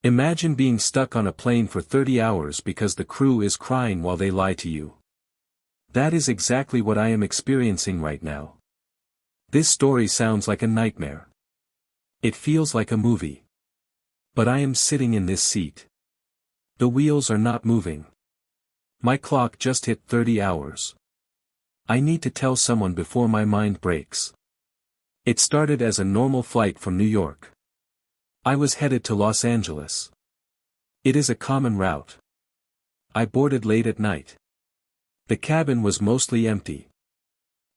Imagine being stuck on a plane for 30 hours because the crew is crying while they lie to you. That is exactly what I am experiencing right now. This story sounds like a nightmare. It feels like a movie. But I am sitting in this seat. The wheels are not moving. My clock just hit 30 hours. I need to tell someone before my mind breaks. It started as a normal flight from New York. I was headed to Los Angeles. It is a common route. I boarded late at night. The cabin was mostly empty.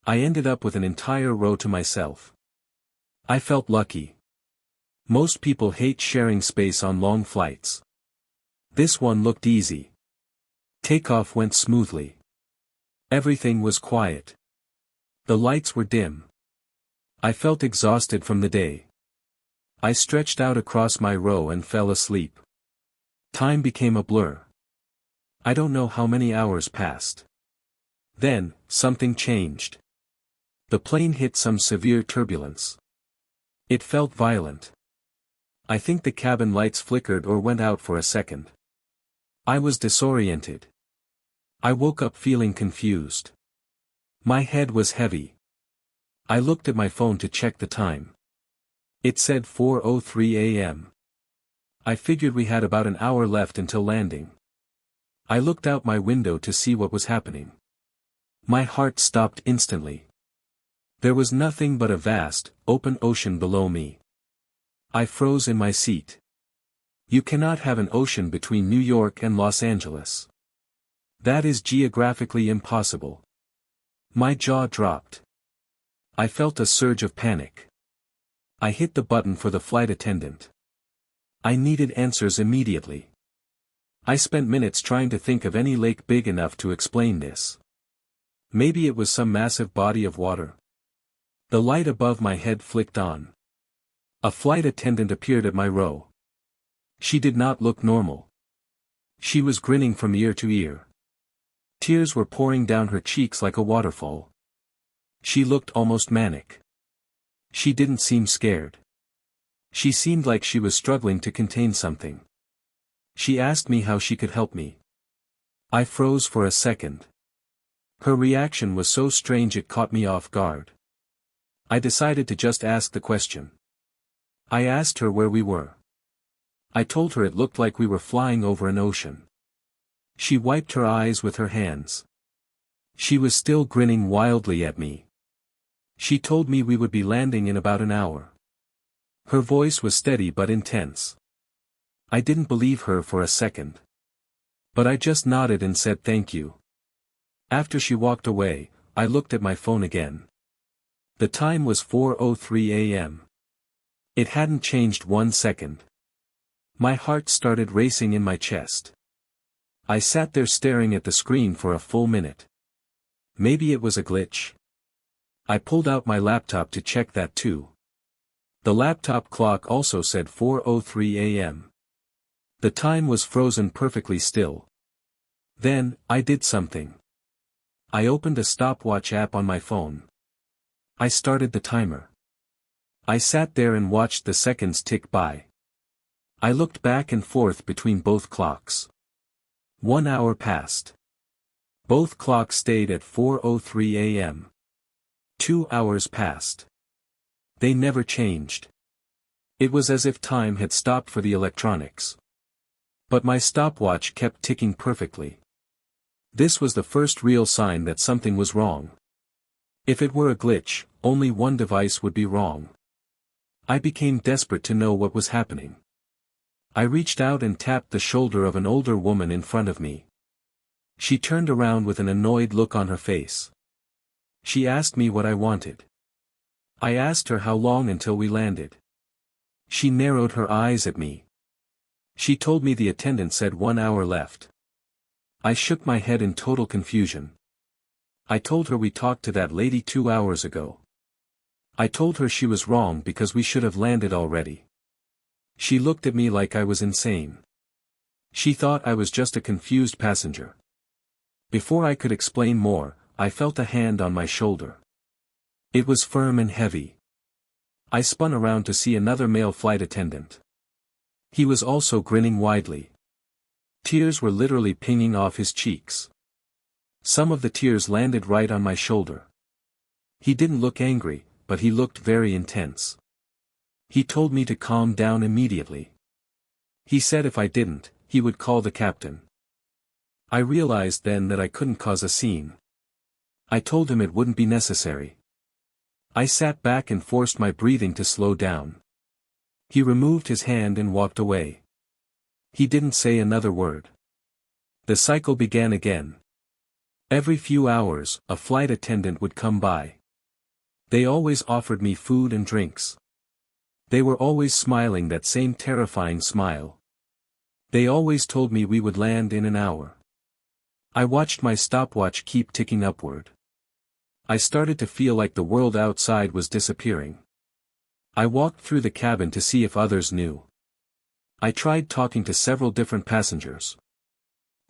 I ended up with an entire row to myself. I felt lucky. Most people hate sharing space on long flights. This one looked easy. Takeoff went smoothly. Everything was quiet. The lights were dim. I felt exhausted from the day. I stretched out across my row and fell asleep. Time became a blur. I don't know how many hours passed. Then, something changed. The plane hit some severe turbulence. It felt violent. I think the cabin lights flickered or went out for a second. I was disoriented. I woke up feeling confused. My head was heavy. I looked at my phone to check the time. It said 4:03 a.m. I figured we had about an hour left until landing. I looked out my window to see what was happening. My heart stopped instantly. There was nothing but a vast, open ocean below me. I froze in my seat. You cannot have an ocean between New York and Los Angeles. That is geographically impossible. My jaw dropped. I felt a surge of panic. I hit the button for the flight attendant. I needed answers immediately. I spent minutes trying to think of any lake big enough to explain this. Maybe it was some massive body of water. The light above my head flicked on. A flight attendant appeared at my row. She did not look normal. She was grinning from ear to ear. Tears were pouring down her cheeks like a waterfall. She looked almost manic. She didn't seem scared. She seemed like she was struggling to contain something. She asked me how she could help me. I froze for a second. Her reaction was so strange it caught me off guard. I decided to just ask the question. I asked her where we were. I told her it looked like we were flying over an ocean. She wiped her eyes with her hands. She was still grinning wildly at me. She told me we would be landing in about an hour. Her voice was steady but intense. I didn't believe her for a second. But I just nodded and said thank you. After she walked away, I looked at my phone again. The time was 4:03 a.m. It hadn't changed 1 second. My heart started racing in my chest. I sat there staring at the screen for a full minute. Maybe it was a glitch. I pulled out my laptop to check that too. The laptop clock also said 4:03 a.m. The time was frozen perfectly still. Then, I did something. I opened a stopwatch app on my phone. I started the timer. I sat there and watched the seconds tick by. I looked back and forth between both clocks. 1 hour passed. Both clocks stayed at 4:03 a.m. 2 hours passed. They never changed. It was as if time had stopped for the electronics. But my stopwatch kept ticking perfectly. This was the first real sign that something was wrong. If it were a glitch, only one device would be wrong. I became desperate to know what was happening. I reached out and tapped the shoulder of an older woman in front of me. She turned around with an annoyed look on her face. She asked me what I wanted. I asked her how long until we landed. She narrowed her eyes at me. She told me the attendant said 1 hour left. I shook my head in total confusion. I told her we talked to that lady 2 hours ago. I told her she was wrong because we should have landed already. She looked at me like I was insane. She thought I was just a confused passenger. Before I could explain more, I felt a hand on my shoulder. It was firm and heavy. I spun around to see another male flight attendant. He was also grinning widely. Tears were literally pinging off his cheeks. Some of the tears landed right on my shoulder. He didn't look angry, but he looked very intense. He told me to calm down immediately. He said if I didn't, he would call the captain. I realized then that I couldn't cause a scene. I told him it wouldn't be necessary. I sat back and forced my breathing to slow down. He removed his hand and walked away. He didn't say another word. The cycle began again. Every few hours, a flight attendant would come by. They always offered me food and drinks. They were always smiling that same terrifying smile. They always told me we would land in an hour. I watched my stopwatch keep ticking upward. I started to feel like the world outside was disappearing. I walked through the cabin to see if others knew. I tried talking to several different passengers.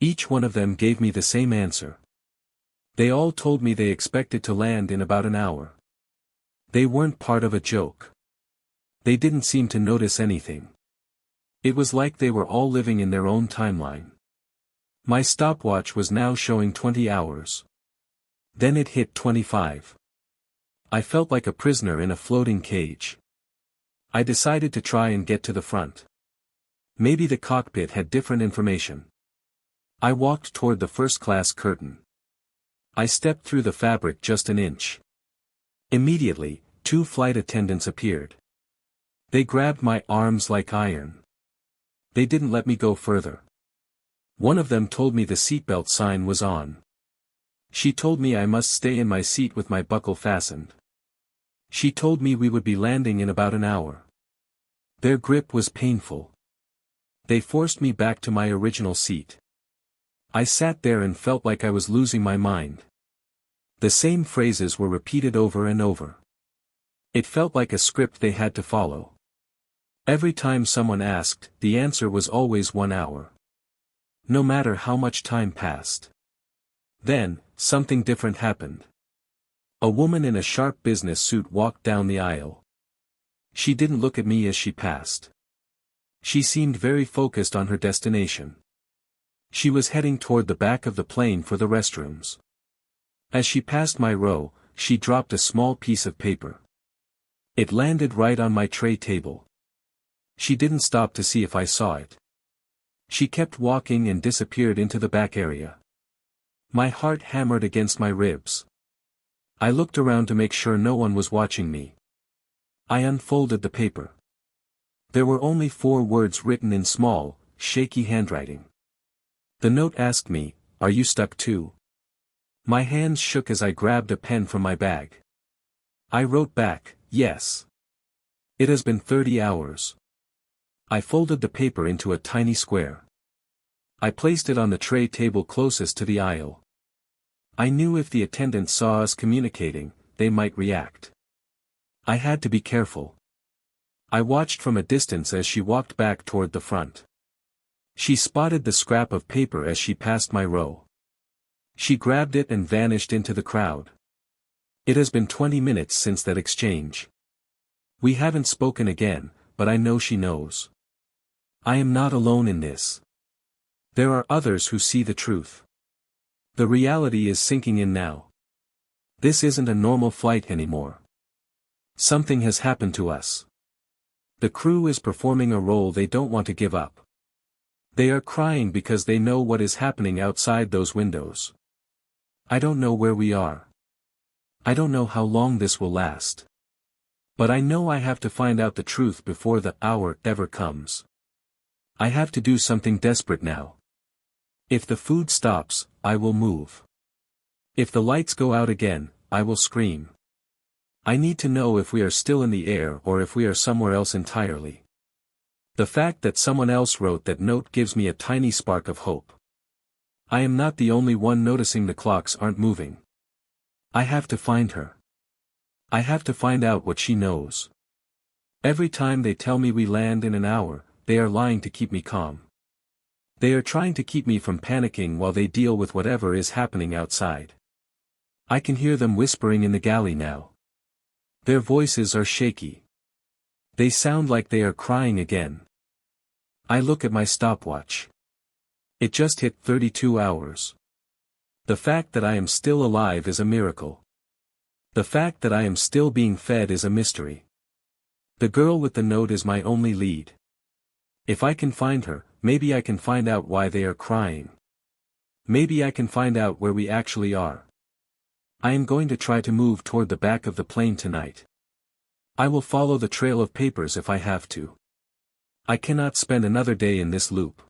Each one of them gave me the same answer. They all told me they expected to land in about an hour. They weren't part of a joke. They didn't seem to notice anything. It was like they were all living in their own timeline. My stopwatch was now showing 20 hours. Then it hit 25. I felt like a prisoner in a floating cage. I decided to try and get to the front. Maybe the cockpit had different information. I walked toward the first-class curtain. I stepped through the fabric just an inch. Immediately, 2 flight attendants appeared. They grabbed my arms like iron. They didn't let me go further. One of them told me the seatbelt sign was on. She told me I must stay in my seat with my buckle fastened. She told me we would be landing in about an hour. Their grip was painful. They forced me back to my original seat. I sat there and felt like I was losing my mind. The same phrases were repeated over and over. It felt like a script they had to follow. Every time someone asked, the answer was always 1 hour. No matter how much time passed. Then, something different happened. A woman in a sharp business suit walked down the aisle. She didn't look at me as she passed. She seemed very focused on her destination. She was heading toward the back of the plane for the restrooms. As she passed my row, she dropped a small piece of paper. It landed right on my tray table. She didn't stop to see if I saw it. She kept walking and disappeared into the back area. My heart hammered against my ribs. I looked around to make sure no one was watching me. I unfolded the paper. There were only 4 words written in small, shaky handwriting. The note asked me, "Are you stuck too?" My hands shook as I grabbed a pen from my bag. I wrote back, "Yes. It has been 30 hours. I folded the paper into a tiny square. I placed it on the tray table closest to the aisle. I knew if the attendants saw us communicating, they might react. I had to be careful. I watched from a distance as she walked back toward the front. She spotted the scrap of paper as she passed my row. She grabbed it and vanished into the crowd. It has been 20 minutes since that exchange. We haven't spoken again, but I know she knows. I am not alone in this. There are others who see the truth. The reality is sinking in now. This isn't a normal flight anymore. Something has happened to us. The crew is performing a role they don't want to give up. They are crying because they know what is happening outside those windows. I don't know where we are. I don't know how long this will last. But I know I have to find out the truth before the hour ever comes. I have to do something desperate now. If the food stops, I will move. If the lights go out again, I will scream. I need to know if we are still in the air or if we are somewhere else entirely. The fact that someone else wrote that note gives me a tiny spark of hope. I am not the only one noticing the clocks aren't moving. I have to find her. I have to find out what she knows. Every time they tell me we land in an hour, they are lying to keep me calm. They are trying to keep me from panicking while they deal with whatever is happening outside. I can hear them whispering in the galley now. Their voices are shaky. They sound like they are crying again. I look at my stopwatch. It just hit 32 hours. The fact that I am still alive is a miracle. The fact that I am still being fed is a mystery. The girl with the note is my only lead. If I can find her, maybe I can find out why they are crying. Maybe I can find out where we actually are. I am going to try to move toward the back of the plane tonight. I will follow the trail of papers if I have to. I cannot spend another day in this loop.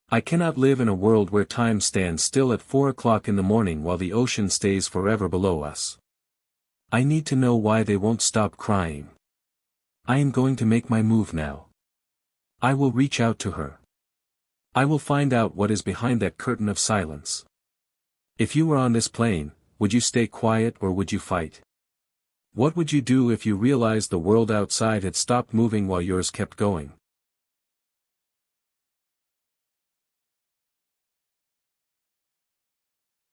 I cannot live in a world where time stands still at 4 o'clock in the morning while the ocean stays forever below us. I need to know why they won't stop crying. I am going to make my move now. I will reach out to her. I will find out what is behind that curtain of silence. If you were on this plane, would you stay quiet or would you fight? What would you do if you realized the world outside had stopped moving while yours kept going?